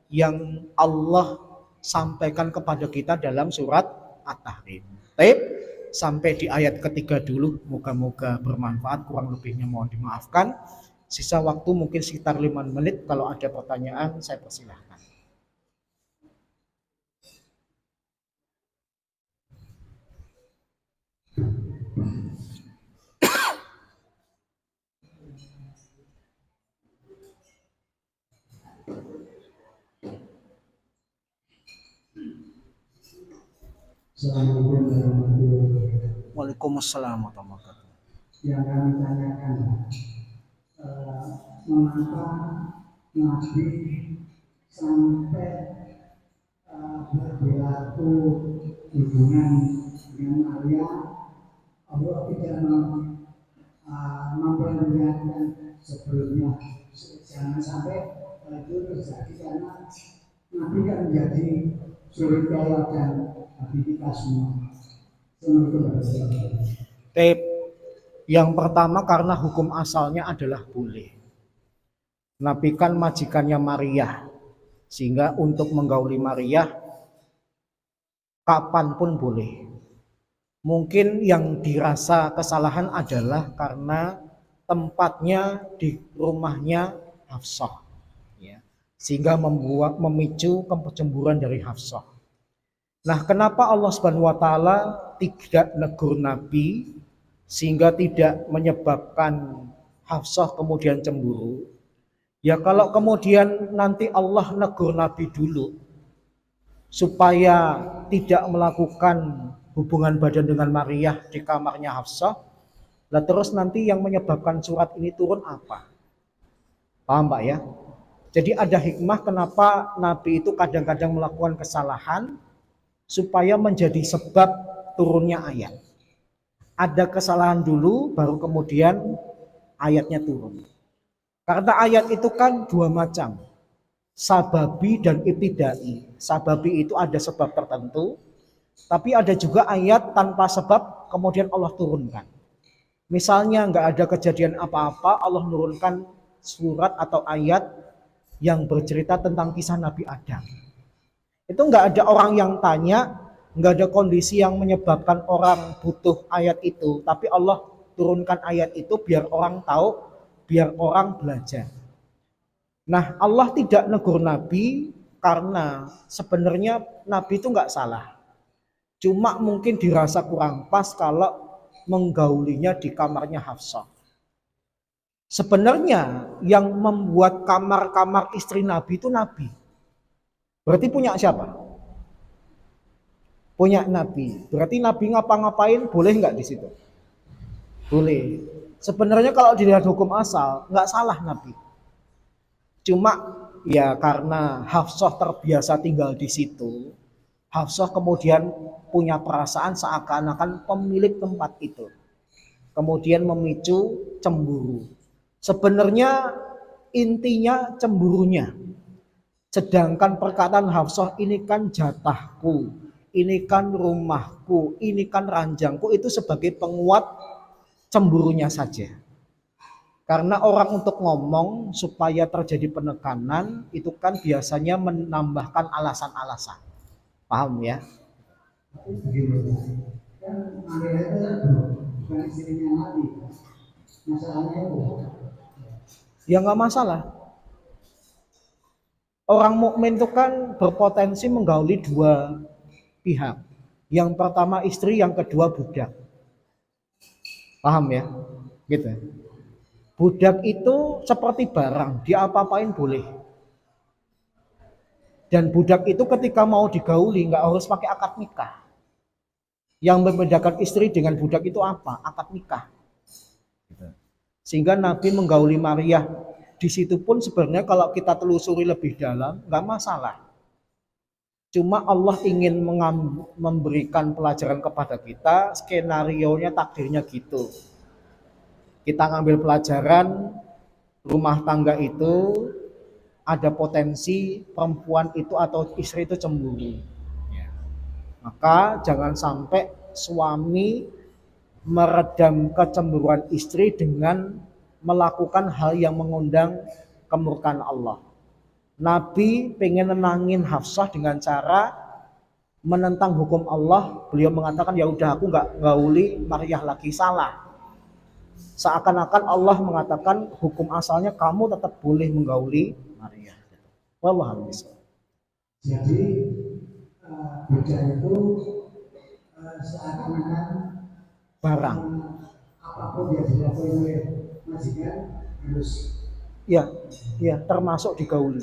yang Allah sampaikan kepada kita dalam surat At-Tahrim. Baik, sampai di ayat ketiga dulu. Moga-moga bermanfaat, kurang lebihnya mohon dimaafkan. Sisa waktu mungkin sekitar 5 menit. Kalau ada pertanyaan saya persilahkan. Assalamualaikum warahmatullahi wabarakatuh. Waalaikumsalam warahmatullahi wabarakatuh. Yang kami tanyakan, mengapa Nabi sampai berlaku hubungan dengan Maria, Allah tidak memperlihatkan sebelumnya. Jangan sampai itu terjadi karena Nabi kan menjadi suri dan Nabi kita semua. Tip yang pertama karena hukum asalnya adalah boleh. Nabi kan majikannya Maria, sehingga untuk menggauli Maria kapanpun boleh. Mungkin yang dirasa kesalahan adalah karena tempatnya di rumahnya Hafsah, ya, sehingga memicu kecemburuan dari Hafsah. Nah, kenapa Allah Subhanahu wa taala tidak negur Nabi sehingga tidak menyebabkan Hafsah kemudian cemburu? Ya kalau kemudian nanti Allah negur Nabi dulu supaya tidak melakukan hubungan badan dengan Maria di kamarnya Hafsah, lah terus nanti yang menyebabkan surat ini turun apa? Paham Pak ya? Jadi ada hikmah kenapa Nabi itu kadang-kadang melakukan kesalahan supaya menjadi sebab turunnya ayat. Ada kesalahan dulu baru kemudian ayatnya turun. Karena ayat itu kan dua macam, sababi dan ibtidai. Sababi itu ada sebab tertentu, tapi ada juga ayat tanpa sebab kemudian Allah turunkan. Misalnya nggak ada kejadian apa-apa, Allah menurunkan surat atau ayat yang bercerita tentang kisah Nabi Adam. Itu nggak ada orang yang tanya, nggak ada kondisi yang menyebabkan orang butuh ayat itu, tapi Allah turunkan ayat itu biar orang tahu, biar orang belajar. Nah, Allah tidak negur Nabi karena sebenarnya Nabi itu nggak salah. Cuma mungkin dirasa kurang pas kalau menggaulinya di kamarnya Hafsah. Sebenarnya yang membuat kamar-kamar istri Nabi itu Nabi. Berarti punya siapa? Punya Nabi. Berarti Nabi ngapa-ngapain boleh nggak di situ? Boleh. Sebenarnya kalau dilihat hukum asal nggak salah Nabi. Cuma ya karena Hafsah terbiasa tinggal di situ, Hafsah kemudian punya perasaan seakan-akan pemilik tempat itu. Kemudian memicu cemburu. Sebenarnya intinya cemburunya. Sedangkan perkataan Hafsah ini kan jatahku, ini kan rumahku, ini kan ranjangku, itu sebagai penguat cemburunya saja. Karena orang untuk ngomong supaya terjadi penekanan itu kan biasanya menambahkan alasan-alasan. Paham ya? Kan Maria itu bukan istrinya Nabi. Masalahnya itu. Ya nggak masalah. Orang mukmin itu kan berpotensi menggauli dua pihak. Yang pertama istri, yang kedua budak. Paham ya? Gitu. Budak itu seperti barang, diapa-apain boleh. Dan budak itu ketika mau digauli nggak harus pakai akad nikah. Yang membedakan istri dengan budak itu apa? Akad nikah. Sehingga Nabi menggauli Maria. Di situ pun sebenarnya kalau kita telusuri lebih dalam, nggak masalah. Cuma Allah ingin memberikan pelajaran kepada kita, skenario-nya takdirnya gitu. Kita ngambil pelajaran, rumah tangga itu ada potensi perempuan itu atau istri itu cemburu. Maka jangan sampai suami meredam kecemburuan istri dengan melakukan hal yang mengundang kemurkaan Allah. Nabi pengen nenangin Hafsah dengan cara menentang hukum Allah. Beliau mengatakan, ya udah aku nggak gauli Maryah lagi, salah. Seakan-akan Allah mengatakan hukum asalnya kamu tetap boleh menggauli Maryah. Wallahu a'lam. Jadi budak itu seakan-akan Barang. apapun yang dilakukan oleh majikan harus Ya, termasuk digauli.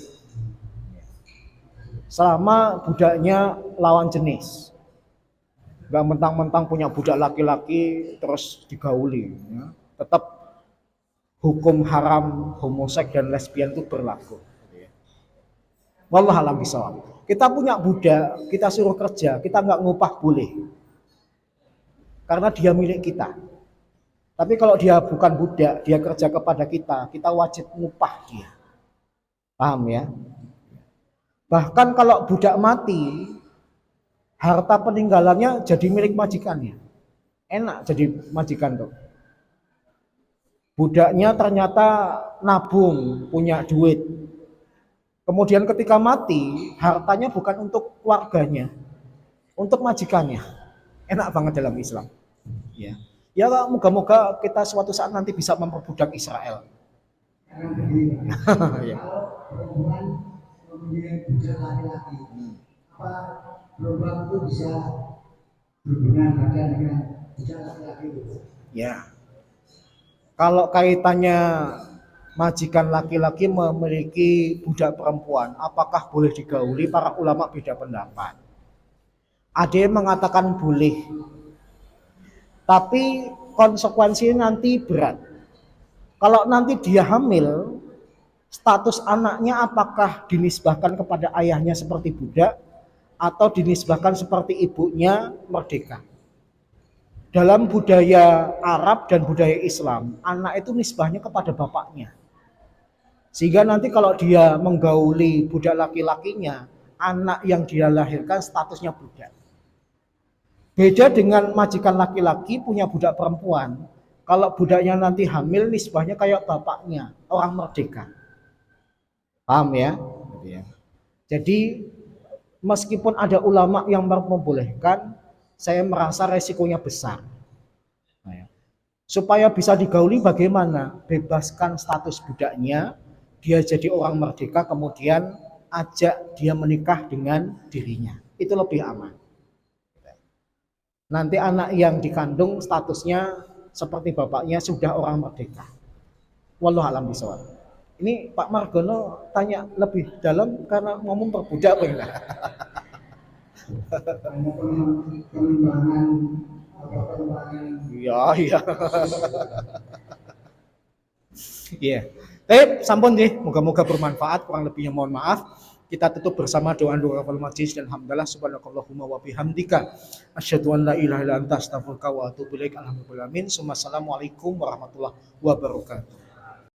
Selama budaknya lawan jenis, nggak mentang-mentang punya budak laki-laki terus digauli, ya. Tetap hukum haram homoseks dan lesbian itu berlaku. Wallahu a'lam bishawab. Kita punya budak, kita suruh kerja, kita nggak ngupah boleh, karena dia milik kita. Tapi kalau dia bukan budak, dia kerja kepada kita wajib ngupah dia. Paham ya? Bahkan kalau budak mati, harta peninggalannya jadi milik majikannya. Enak jadi majikan tuh. Budaknya ternyata nabung, punya duit. Kemudian ketika mati, hartanya bukan untuk keluarganya, untuk majikannya. Enak banget dalam Islam. Ya, ya moga-moga kita suatu saat nanti bisa memperbudak Israel. karena begini. Ya. Kalau perempuan mempunyai budak laki-laki, apa perempuan itu bisa berhubungan badan dengan budak laki-laki itu? Ya. Kalau kaitannya majikan laki-laki memiliki budak perempuan, apakah boleh digauli? Para ulama beda pendapat. Ada yang mengatakan boleh, tapi konsekuensinya nanti berat. Kalau nanti dia hamil, status anaknya apakah dinisbahkan kepada ayahnya seperti budak atau dinisbahkan seperti ibunya merdeka? Dalam budaya Arab dan budaya Islam, anak itu nisbahnya kepada bapaknya. Sehingga nanti kalau dia menggauli budak laki-lakinya, anak yang dia lahirkan statusnya budak. Beda dengan majikan laki-laki punya budak perempuan. Kalau budaknya nanti hamil, nisbahnya kayak bapaknya, orang merdeka. Paham ya? Jadi meskipun ada ulama yang membolehkan, saya merasa resikonya besar. Supaya bisa digauli bagaimana? Bebaskan status budaknya, dia jadi orang merdeka, kemudian ajak dia menikah dengan dirinya. Itu lebih aman. Nanti anak yang dikandung statusnya seperti bapaknya, sudah orang merdeka. Wallahu a'lam bishawab. Ini Pak Margono tanya lebih dalam karena ngomong perbudak apa enggak? Pengembangan Iya. Iya. Sampun nggih, moga-moga bermanfaat, kurang lebihnya mohon maaf. Kita tutup bersama doa kafal majlis dan hamdalah subhanakallahumma wa bihamdika asyhadu an la ilaha illa anta astaghfiruka wa atubu ilaik. Alhamdulillah. Assalamualaikum warahmatullahi wabarakatuh.